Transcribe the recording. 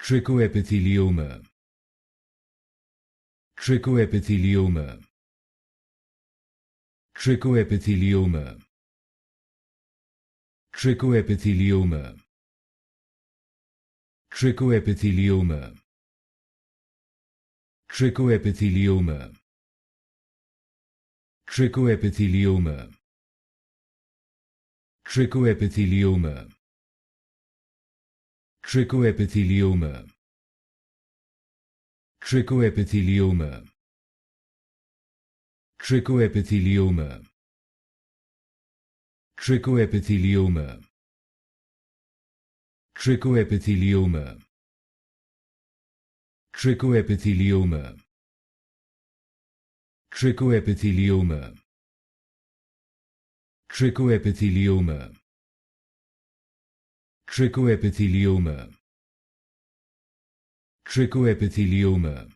Trichoepithelioma. Trichoepithelioma. Trichoepithelioma. Trichoepithelioma. Trichoepithelioma. Trichoepithelioma. Trichoepithelioma. Trichoepithelioma. Trichoepithelioma. Trichoepithelioma. Trichoepithelioma. Trichoepithelioma. Trichoepithelioma. Trichoepithelioma. Trichoepithelioma. Trichoepithelioma. Trichoepithelioma. Trichoepithelioma.